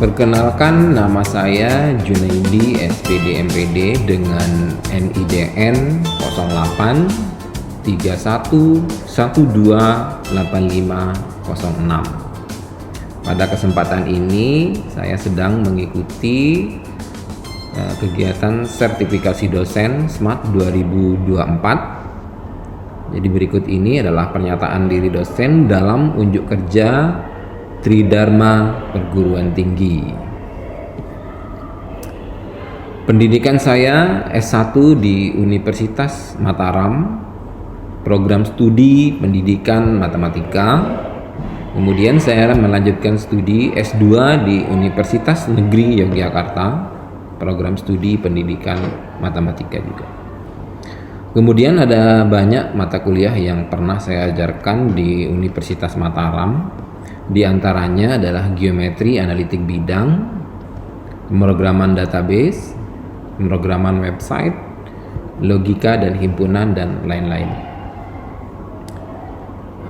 Perkenalkan, nama saya Junaidi SPD MPD dengan NIDN 08 31 12 8506. Pada kesempatan ini saya sedang mengikuti kegiatan sertifikasi dosen SMAT 2024. Jadi berikut ini adalah pernyataan diri dosen dalam unjuk kerja Tridharma Perguruan Tinggi. Pendidikan saya S1 di Universitas Mataram, program studi pendidikan matematika. Kemudian saya melanjutkan studi S2 di Universitas Negeri Yogyakarta, program studi pendidikan matematika juga. Kemudian ada banyak mata kuliah yang pernah saya ajarkan di Universitas Mataram. Di antaranya adalah geometri analitik bidang, pemrograman database, pemrograman website, logika dan himpunan, dan lain-lain.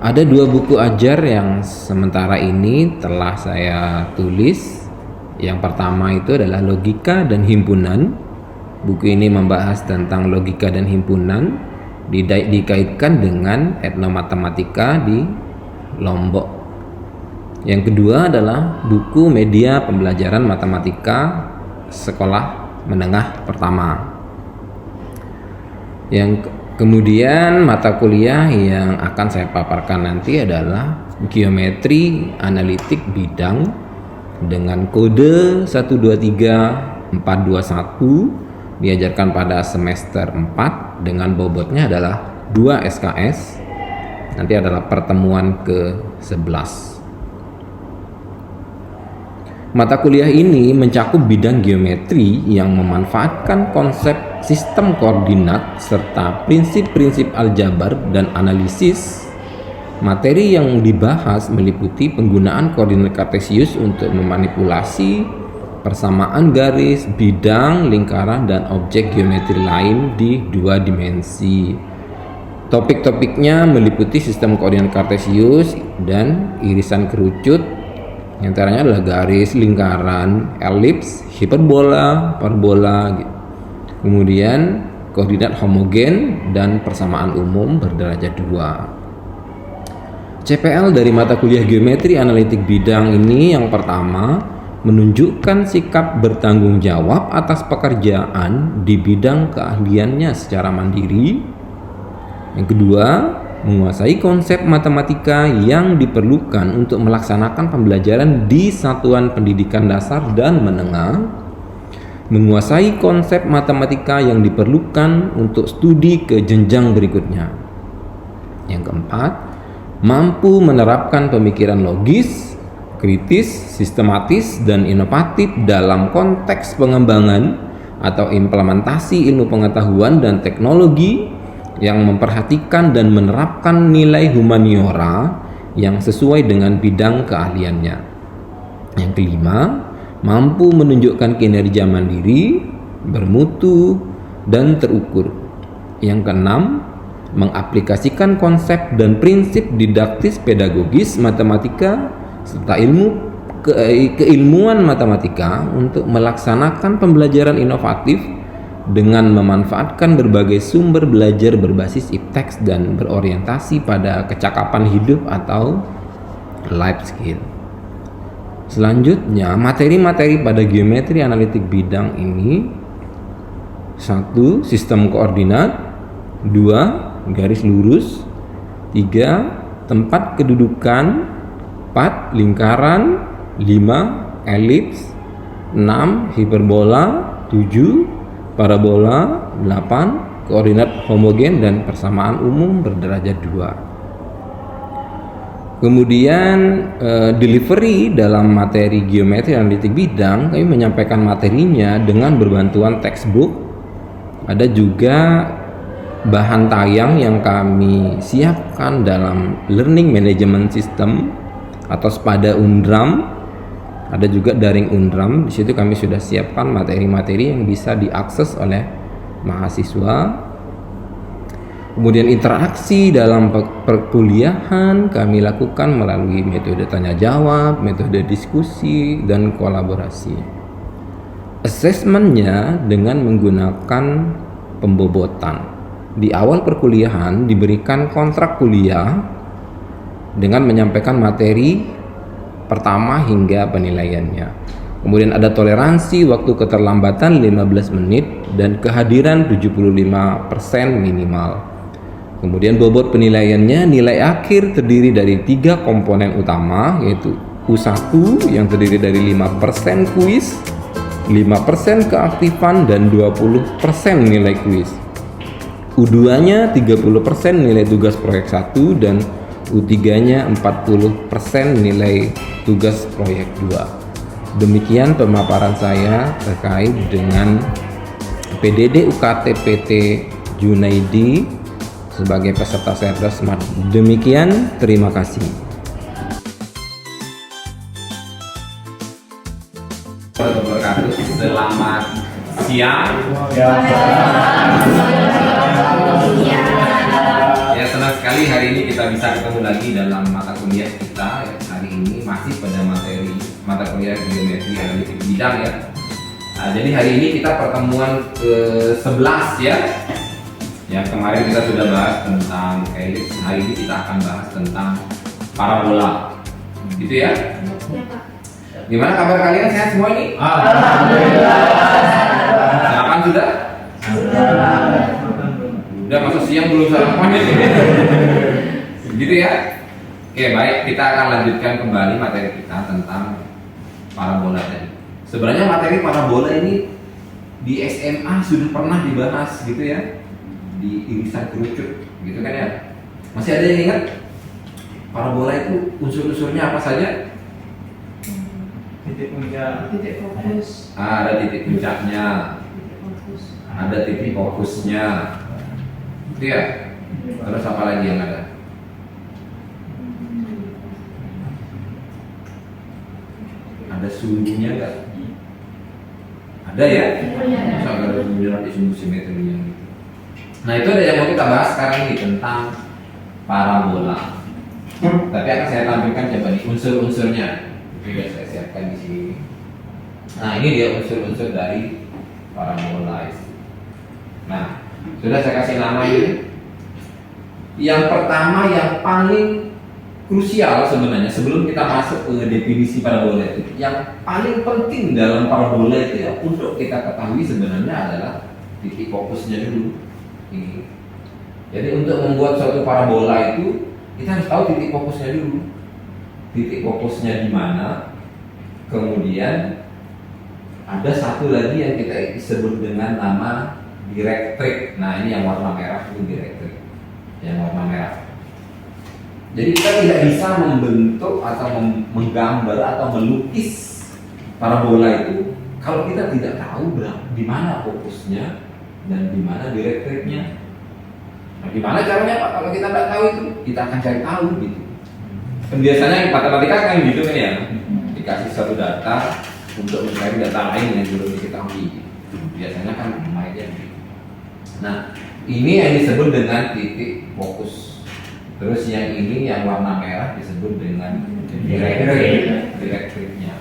Ada 2 buku ajar yang sementara ini telah saya tulis. Yang pertama itu adalah logika dan himpunan. Buku ini membahas tentang logika dan himpunan, dikaitkan dengan etnomatematika di Lombok. Yang kedua adalah buku media pembelajaran matematika sekolah menengah pertama. Yang kemudian mata kuliah yang akan saya paparkan nanti adalah geometri analitik bidang dengan kode 123421, diajarkan pada semester 4 dengan bobotnya adalah 2 SKS. Nanti adalah pertemuan ke-11. Mata kuliah ini mencakup bidang geometri yang memanfaatkan konsep sistem koordinat serta prinsip-prinsip aljabar dan analisis. Materi yang dibahas meliputi penggunaan koordinat kartesius untuk memanipulasi persamaan garis, bidang, lingkaran, dan objek geometri lain di 2 dimensi. Topik-topiknya meliputi sistem koordinat kartesius dan irisan kerucut. Yang antaranya adalah garis, lingkaran, elips, hiperbola, parabola gitu. Kemudian koordinat homogen dan persamaan umum berderajat 2. CPL dari mata kuliah geometri analitik bidang ini yang pertama menunjukkan sikap bertanggung jawab atas pekerjaan di bidang keahliannya secara mandiri. Yang kedua, menguasai konsep matematika yang diperlukan untuk melaksanakan pembelajaran di satuan pendidikan dasar dan menengah, menguasai konsep matematika yang diperlukan untuk studi ke jenjang berikutnya. Yang keempat, mampu menerapkan pemikiran logis, kritis, sistematis, dan inovatif dalam konteks pengembangan atau implementasi ilmu pengetahuan dan teknologi yang memperhatikan dan menerapkan nilai humaniora yang sesuai dengan bidang keahliannya. Yang kelima, mampu menunjukkan kinerja mandiri, bermutu, dan terukur. Yang keenam, mengaplikasikan konsep dan prinsip didaktis pedagogis matematika serta keilmuan matematika untuk melaksanakan pembelajaran inovatif dengan memanfaatkan berbagai sumber belajar berbasis ipteks dan berorientasi pada kecakapan hidup atau life skill. Selanjutnya, materi-materi pada geometri analitik bidang ini: 1. Sistem koordinat, 2. Garis lurus, 3. Tempat kedudukan, 4. Lingkaran, 5. Elips, 6. Hiperbola, 7. Parabola, 8. Koordinat homogen dan persamaan umum berderajat 2. Kemudian delivery dalam materi geometri analitik bidang, kami menyampaikan materinya dengan berbantuan textbook. Ada juga bahan tayang yang kami siapkan dalam Learning Management System atau SPADA Undram. Ada juga daring Undram. Di situ kami sudah siapkan materi-materi yang bisa diakses oleh mahasiswa. Kemudian interaksi dalam perkuliahan kami lakukan melalui metode tanya jawab, metode diskusi, dan kolaborasi. Asesmennya dengan menggunakan pembobotan. Di awal perkuliahan diberikan kontrak kuliah dengan menyampaikan materi pertama hingga penilaiannya. Kemudian ada toleransi waktu keterlambatan 15 menit dan kehadiran 75% minimal. Kemudian bobot penilaiannya, nilai akhir terdiri dari 3 komponen utama, yaitu U1 yang terdiri dari 5% kuis, 5% keaktifan, dan 20% nilai kuis. U2-nya 30% nilai tugas proyek 1 dan U3-nya 40% nilai tugas proyek 2. Demikian pemaparan saya terkait dengan PDD UKT PT Junaidi sebagai peserta Cerdas Smart. Demikian, terima kasih. Selamat siang. Ya, senang sekali hari ini kita bisa ketemu lagi dalam mata kuliah kita. Hari ini masih pada materi mata kuliah geometri analitik bidang ya. Nah, jadi hari ini kita pertemuan ke-11 ya. Yang kemarin kita sudah bahas tentang elips, hari ini kita akan bahas tentang parabola, gitu ya? Gimana kabar kalian? Sehat semua ini? Alhamdulillah. Sarapan sudah? Udah masa siang belum sarapan ya? Gitu ya? Oke, baik, kita akan lanjutkan kembali materi kita tentang parabola tadi. Sebenarnya materi parabola ini di SMA sudah pernah dibahas, gitu ya? Di irisan kerucut, gitu kan ya? Masih ada yang ingat? Parabola itu unsur-unsurnya apa saja? Titik puncak, titik fokus, Ada titik puncaknya, ada titik fokusnya, gitu ya? Terus apa lagi yang ada? Ada sumbunya nggak? Ada ya? Masa nggak ada sumbunya nanti sumbu simetrinya? Nah, itu ada yang mau kita bahas sekarang ini tentang parabola. Tapi akan saya tampilkan coba nih unsur-unsurnya. Itu sudah saya siapkan di sini. Nah, ini dia unsur-unsur dari parabola. Nah, sudah saya kasih nama ini. Yang pertama yang paling krusial sebenarnya sebelum kita masuk ke definisi parabola itu, yang paling penting dalam parabola itu ya untuk kita ketahui sebenarnya adalah titik fokusnya dulu. Ini. Jadi untuk membuat suatu parabola itu kita harus tahu titik fokusnya dulu. Titik fokusnya di mana. Kemudian ada satu lagi yang kita sebut dengan nama direktrik. Nah, ini yang warna merah itu direktrik. Yang warna merah. Jadi kita tidak bisa membentuk atau menggambar atau melukis parabola itu kalau kita tidak tahu di mana fokusnya dan di mana direktriknya. Nah, gimana caranya Pak? Kalau kita tidak tahu itu, kita akan cari tahu gitu. Dan biasanya matematika kan gitu kan ya, dikasih satu data untuk mencari data lain yang belum diketahui. Biasanya kan mainnya gitu. Nah, ini yang disebut dengan titik fokus. Terus yang ini yang warna merah disebut dengan direktriknya.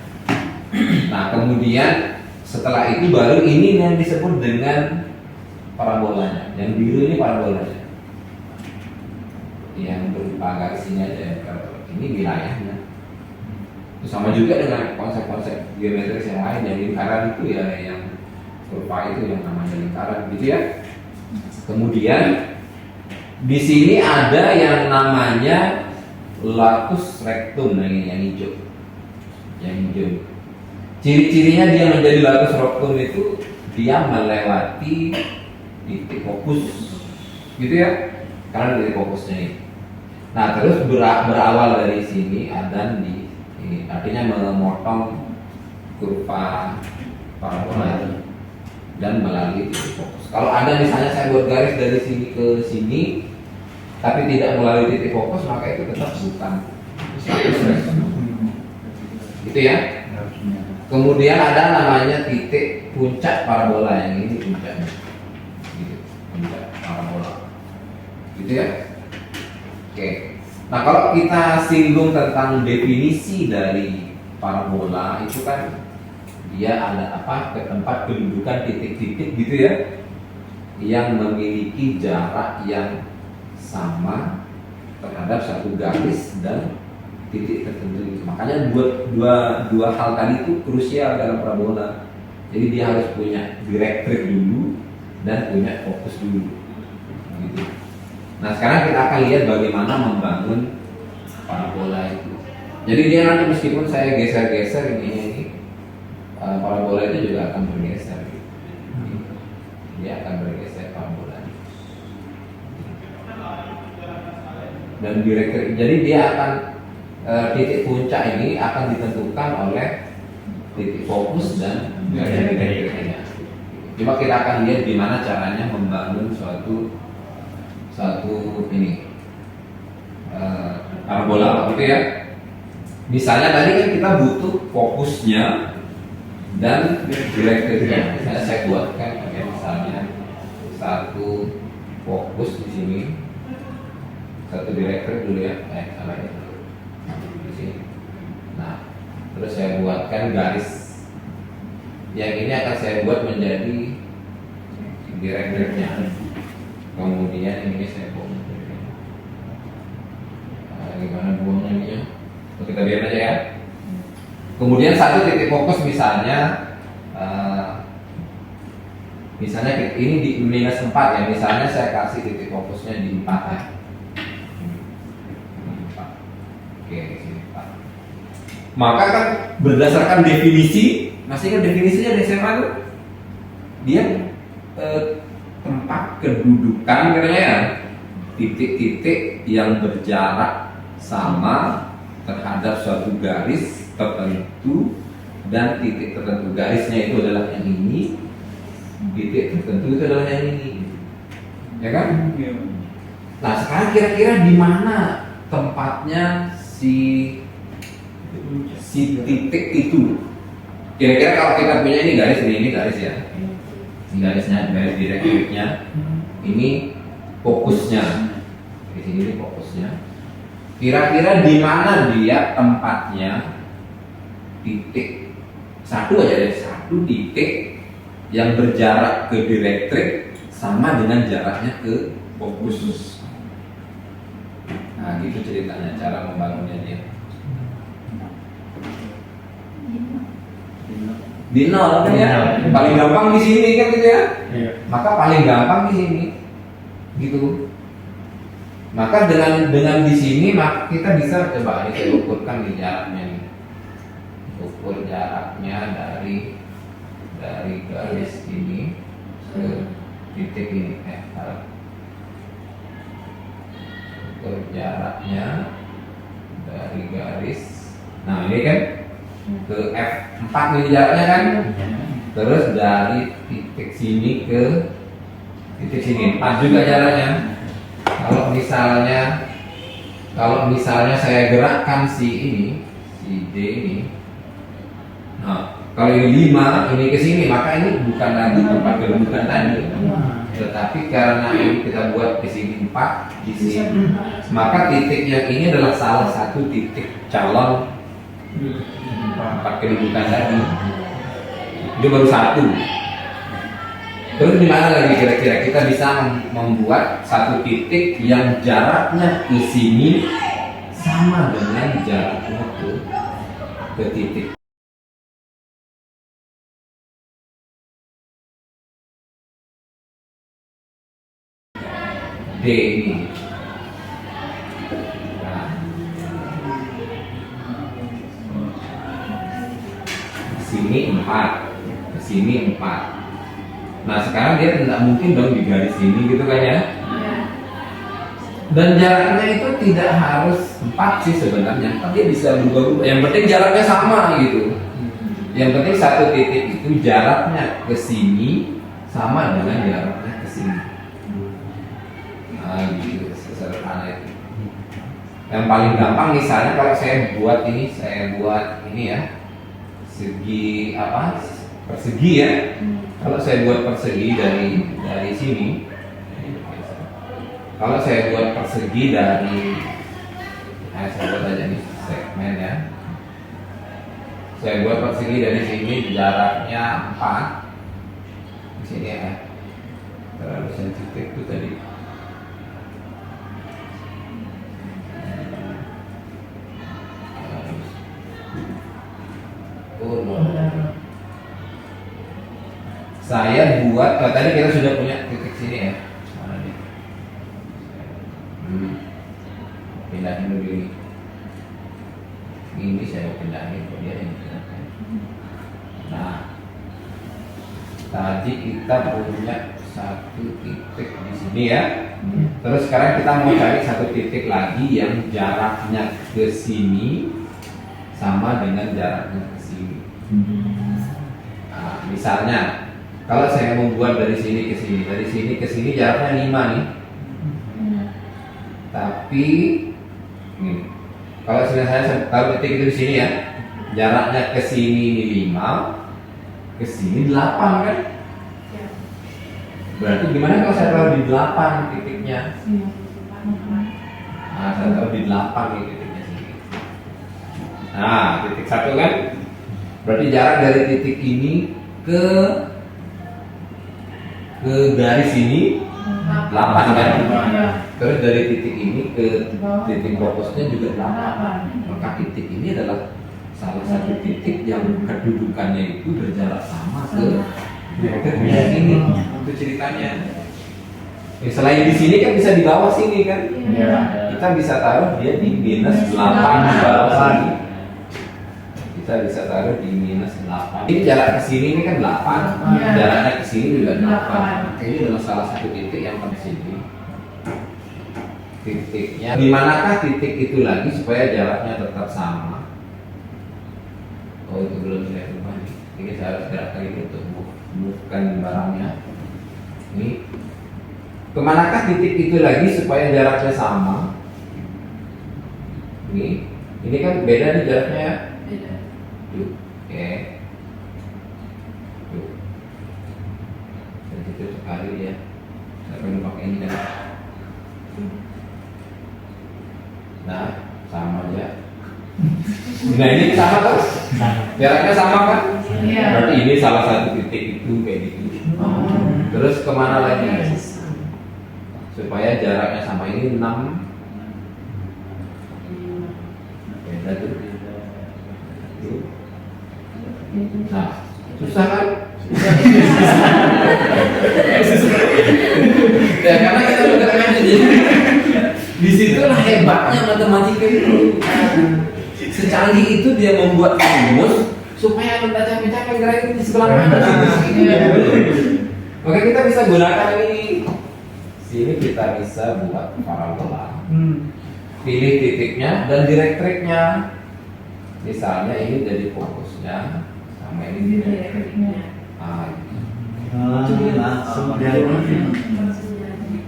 Nah, kemudian setelah itu baru ini yang disebut dengan parabolanya. Yang biru ini parabolanya. Yang berupa garis ini aja. Ini wilayahnya. Itu sama juga dengan konsep-konsep geometris yang lain. Yang lingkaran itu ya yang kurva itu yang namanya lingkaran, gitu ya. Kemudian di sini ada yang namanya lacus rectum, yang hijau. Yang hijau. Ciri-cirinya dia menjadi lacus rectum itu dia melewati titik fokus, gitu ya, karena titik fokusnya ini. Nah, terus berawal dari sini dan di ini, artinya memotong kurva parabola dan melalui titik fokus. Kalau ada misalnya saya buat garis dari sini ke sini, tapi tidak melalui titik fokus, maka itu tetap bukan lacus rectum, gitu ya. Kemudian ada namanya titik puncak parabola, yang ini puncaknya. Puncak parabola. gitu ya. Oke. Nah, kalau kita singgung tentang definisi dari parabola itu kan dia ada ke tempat kedudukan titik-titik gitu ya, yang memiliki jarak yang sama terhadap satu garis dan titik tertentu. Makanya dua hal tadi itu krusial dalam parabola. Jadi dia harus punya direktrik dulu dan punya fokus dulu. Gitu. Nah, sekarang kita akan lihat bagaimana membangun parabola itu. Jadi dia nanti meskipun saya geser-geser ini parabola itu juga akan bergeser. Dia akan bergeser parabola. Dan direktrik. Jadi dia akan titik puncak ini akan ditentukan oleh titik fokus dan direktriknya. Cuma kita akan lihat gimana caranya membangun suatu ini parabola, gitu ya. Misalnya tadi kan kita butuh fokusnya dan direktriknya. Saya buatkan misalnya satu fokus di sini, satu direktrik dulu ya, salah ya. Di sini. Nah, terus saya buatkan garis. Yang ini akan saya buat menjadi direktriknya. Kemudian ini saya buang. Gimana buangnya ini ya? Kita biar aja ya. Kemudian satu titik fokus misalnya ini di minus 4 ya. Misalnya saya kasih titik fokusnya di 4 ya. 4. Oke, di sini 4. Maka kan berdasarkan definisi, masih kan definisinya di SMA itu dia tempat kedudukan katanya ya, titik-titik yang berjarak sama terhadap suatu garis tertentu, dan titik tertentu garisnya itu adalah yang ini, titik tertentu itu adalah yang ini, ya kan? Nah, sekarang kira-kira di mana tempatnya si titik itu? Kira-kira kalau kita punya ini garis ya, ini garisnya, garis direktriknya, ini fokusnya, di sini ini fokusnya. Kira-kira di mana dia tempatnya titik satu aja deh, satu titik yang berjarak ke direktrik sama dengan jaraknya ke fokus. Nah, gitu ceritanya cara membangunnya dia. Di nol kan ya, paling gampang di sini kan gitu ya. Maka paling gampang di sini, gitu. Maka dengan di sini kita bisa coba ini saya ukurkan di jaraknya nih. Ukur jaraknya dari garis ini ke titik ini. Ukur jaraknya dari garis. Nah, ini kan ke F4 ini jaraknya kan. Terus dari titik sini ke titik sini 4 juga jaraknya. Kalau misalnya saya gerakkan si D ini, nah kalau ini 5 ini ke sini, maka ini bukan lagi tempat kedudukan tadi, tetapi karena ini kita buat di sini 4 di sini, maka titik yang ini adalah salah satu titik calon tempat kedudukan tadi. Itu baru satu. Terus di mana lagi kira-kira kita bisa membuat satu titik yang jaraknya ke sini sama dengan jaraknya ke titik D ini. Nah, ke sini 4, ke sini 4. Nah, sekarang dia tidak mungkin dong di garis ini gitu kan ya. Dan jaraknya itu tidak harus 4 sih sebenarnya, tapi dia bisa berubah-ubah. Yang penting jaraknya sama gitu. Yang penting satu titik itu jaraknya ke sini sama dengan jaraknya ke sini. Nah, gitu sederhana itu. Yang paling gampang misalnya kalau saya buat ini ya, segi apa? Persegi ya. Kalau saya buat persegi dari sini, Kalau saya buat persegi dari, saya buat aja nih segmen ya. Saya buat persegi dari sini jaraknya 4. Di sini ya. Terlalu sensitif itu tadi. Saya buat, tadi kita sudah punya titik sini ya. Mana nih? Pindahin dulu ini. Ini saya pindahin, dia ini. Nah, tadi kita punya satu titik di sini ya. Terus sekarang kita mau cari satu titik lagi yang jaraknya ke sini sama dengan jaraknya ke sini. Nah, misalnya kalau saya membuat dari sini ke sini jaraknya 5 nih. Tapi nih, kalau saya taruh titik itu di sini ya, jaraknya ke sini ini 5, ke sini 8 kan? Berarti gimana kalau saya taruh di 8 titiknya? Nah, saya taruh di 8 nih titiknya sini. Nah, titik 1 kan? Berarti jarak dari titik ini ke garis ini 8 kan? Terus dari titik ini ke titik fokusnya juga 8. Maka titik ini adalah salah satu titik yang kedudukannya itu berjarak sama ke ini untuk ceritanya. Selain di sini kan bisa di bawah sini kan? Kita bisa taruh dia di minus 8 di bawah sini. Kita bisa taruh di minus 8. Ini jarak ke sini ini kan 8. Jaraknya ke sini juga 8. Ini adalah salah satu titik yang di sini. Titiknya di manakah titik itu lagi supaya jaraknya tetap sama? Oh, itu belum saya ubah nih. Ini saya harus gerakkan ini untuk move-kan barangnya. Ini kemanakah titik itu lagi supaya jaraknya sama? Ini kan beda nih jaraknya ya. Tuh, oke. Tuh. Sensitif sekali ya. Saya perlu pakai ini kan. Nah, sama aja. Nah, ini sama kan? Jaraknya sama kan? Berarti ini salah satu titik itu kayak gitu. Terus kemana lagi? Supaya jaraknya sama ini 6. Beda tuh. Nah, susah kan? Ya karena kita bergerakkan jadi disitulah hebatnya matematika itu. Secanggih itu dia membuat rumus supaya kita capek-capek gerakin di sebelah mana. Maka kita bisa gunakan ini. Sini kita bisa buat parabola. Pilih titiknya dan direktriknya. Misalnya ini jadi fokusnya, sama ini direktriknya. Langsung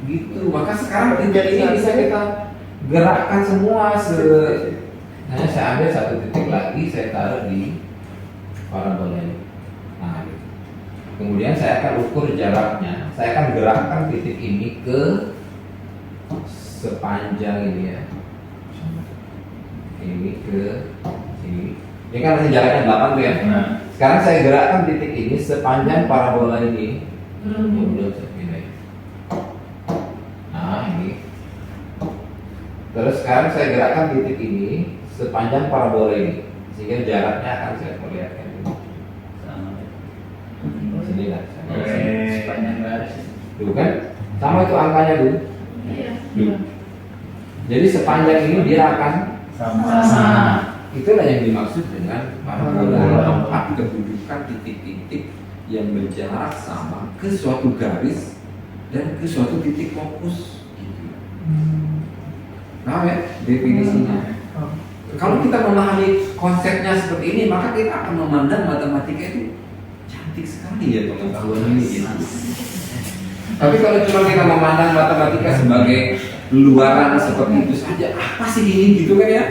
Gitu. Maka sekarang titik ini bisa kita gerakkan semua. Hanya saya ambil satu titik lagi, saya taruh di parabola ini. Nah, gitu. Kemudian saya akan ukur jaraknya. Saya akan gerakkan titik ini ke sepanjang ini ya. Ini ke sini. Ini kan masih jaraknya 8 tuh ya. Sekarang saya gerakkan titik ini sepanjang parabola ini. Belum saya pindahin. Nah, ini. Terus sekarang saya gerakkan titik ini sepanjang parabola ini, sehingga jaraknya akan saya perlihatkan dulu. Sini lah. sepanjang garis. Tuh kan? Sama itu angkanya dulu. Jadi sepanjang ini dia akan Sama. Itulah yang dimaksud dengan parabola, tempat kedudukan titik-titik yang berjarak sama ke suatu garis dan ke suatu titik fokus. Gitu. Nah ya definisinya. Kalau kita memahami konsepnya seperti ini, maka kita akan memandang matematika itu cantik sekali ya pengetahuan ini. Gitu. Tapi kalau cuma kita memandang matematika sebagai luaran seperti itu saja, apa sih ini gitu kan ya?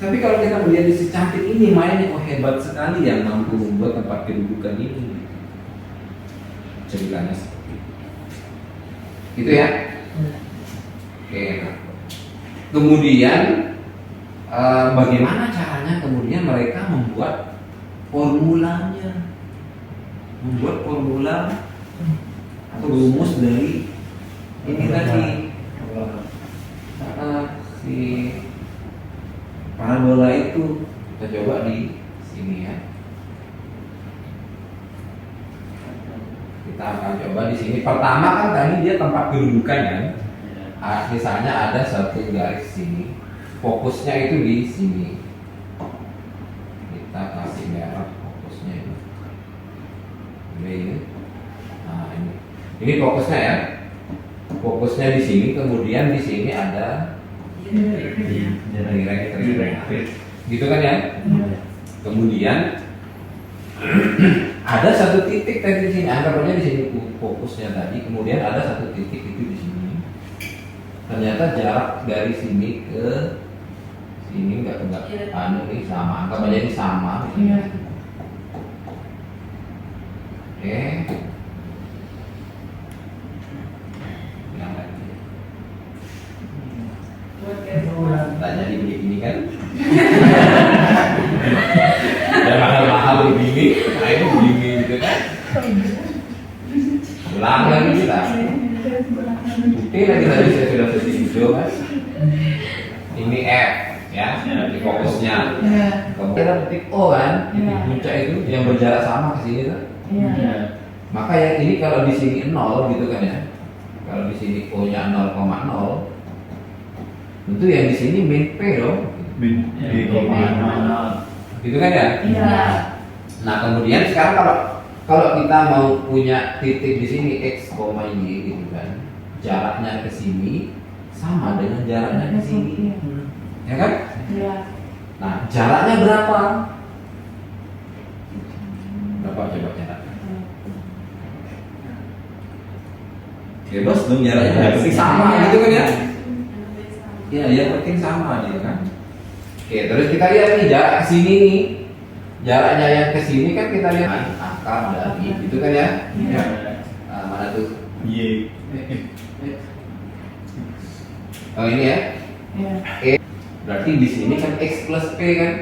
Tapi kalau kita melihat di secantik ini, mainnya hebat sekali yang mampu membuat tempat kedudukan ini. Ceritanya seperti itu. Gitu ya. Oke, nah. Kemudian bagaimana caranya kemudian mereka membuat formulanya, membuat formula atau rumus dari ini tadi si parabola itu. Kita coba di sini ya. Kita akan coba di sini. Pertama kan tadi dia tempat kedudukan kan. Misalnya ada satu garis sini, fokusnya itu di sini. Kita kasih merah fokusnya ini. Ini. Nah ini fokusnya ya. Fokusnya di sini, kemudian di sini ada direct. Gitu kan ya? Kemudian ada satu titik tadi di sini, anggapannya di sini fokusnya tadi, kemudian ada satu titik itu di sini. Ternyata jarak dari sini ke sini enggak ini sama, anggapannya ini sama. Oke. Yang lagi. Tanya di begini kan? Dan mahal-mahal begini, nah itu begini gitu kan? Ulang lagi kita. Bukti lagi tadi saya sudah kasih video kan? Ini F ya, di fokusnya. Kemudian ada titik O kan, titik puncak itu yang berjarak sama ke sini kan? Maka yang ini kalau di sini 0 gitu kan ya? Kalau di sini O-nya 0,0, tentu yang di sini min P dong. Gitu kan ya? Nah kemudian sekarang kalau kita mau punya titik di sini X, Y gitu kan, jaraknya ke sini sama dengan jaraknya ke sini, ya kan? Nah jaraknya berapa? Berapa coba jaraknya? Bebas dong jaraknya, yang penting sama gitu kan ya? Ya, yang penting sama gitu kan. Oke, terus kita lihat nih jarak ke sini nih. Jaraknya yang ke sini kan kita lihat akar dari gitu kan ya? Nah, mana tuh? Oh ini ya? E. Berarti di sini kan X plus P kan?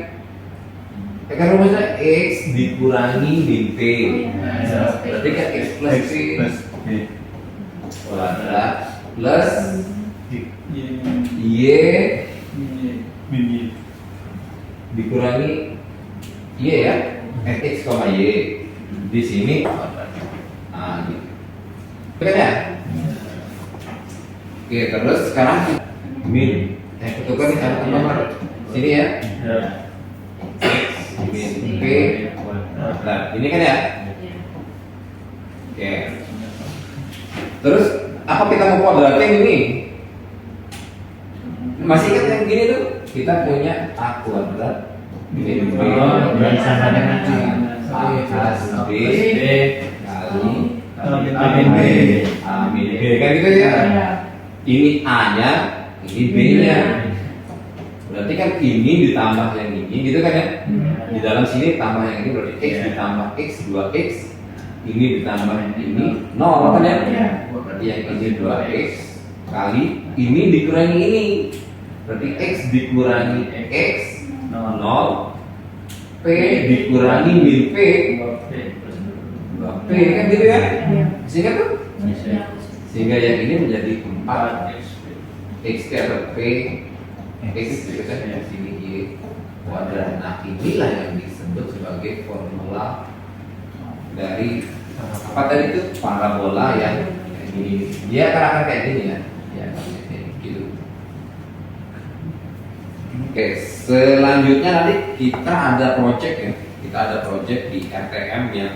Kan rumusnya X dikurangi min P. Berarti kan X plus P kuadrat plus Y dikurangi Y ya, X, Y di sini. Nah, gitu. Oke ya? Oke, terus sekarang min ketukan nomor sini ya. X min P. Nah, ini kan ya? Oke. Terus apa kita mau kuadratin ini? Masih ingat yang gini tuh? Kita punya A kuadrat min B sama dengan A plus B kali A min B. A min B kan gitu ya? Ini A-nya, ini B-nya. Berarti kan ini ditambah yang ini gitu kan ya? Di dalam sini tambah yang ini berarti X ditambah X 2X. Ini ditambah ini 0 kan ya? Berarti yang ini 2X kali ini dikurangi ini. Berarti X dikurangi X 0, P dikurangi min P 2P kan gitu ya? Sehingga tuh? Sehingga yang ini menjadi 4 X atau P X gitu kan di sini Y kuadrat. Nah inilah yang disebut sebagai formula dari apa tadi itu parabola yang ini. Dia akan kayak gini ya? Ya gitu. Oke, selanjutnya nanti kita ada project ya. Kita ada project di RTM yang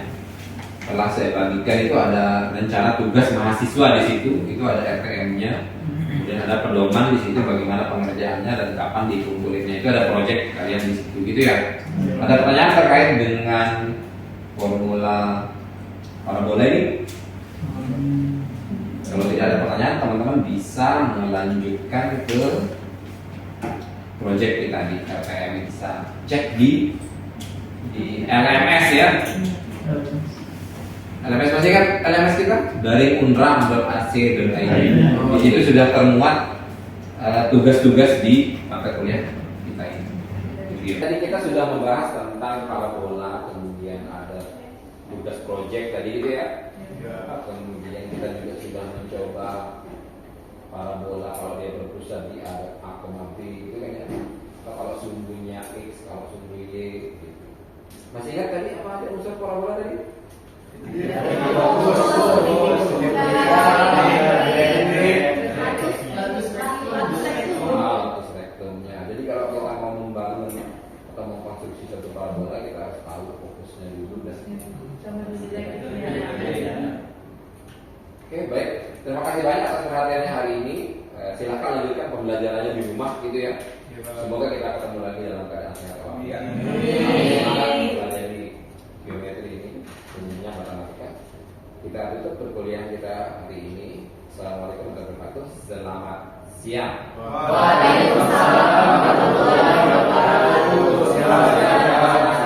telah saya bagikan. Itu ada rencana tugas mahasiswa di situ. Itu ada RTM-nya. Kemudian ada pedoman di situ bagaimana pengerjaannya dan kapan dikumpulinnya. Itu ada project kalian di situ gitu ya. Ada pertanyaan terkait dengan formula parabola ini? Kalau tidak ada pertanyaan, teman-teman bisa melanjutkan ke project kita di RTM. Bisa cek di LMS ya. LMS masih kan? LMS kita dari unram.ac.id. Di situ sudah termuat tugas-tugas di mata kuliah kita ini. Tadi kita sudah membahas tentang parabola, kemudian ada tugas project tadi itu ya. Kemudian kita juga sudah mencoba parabola kalau dia berpusat di A, B itu kan ya. Kalau sumbunya X, kalau sumbu Y gitu. Masih ingat tadi apa ada unsur parabola tadi? Rektumnya. Jadi kalau kita mau membangun atau mengkonstruksi satu parabola, kita harus tahu fokusnya dulu dan Oke, baik. Terima kasih banyak atas perhatiannya hari ini. Silakan lanjutkan pembelajarannya di rumah gitu ya. Semoga kita ketemu lagi dalam keadaan sehat walafiat. Semangat belajar di geometri ini, umumnya matematika. Kita tutup perkuliahan kita hari ini. Assalamualaikum warahmatullahi wabarakatuh. Selamat siang. Waalaikumsalam.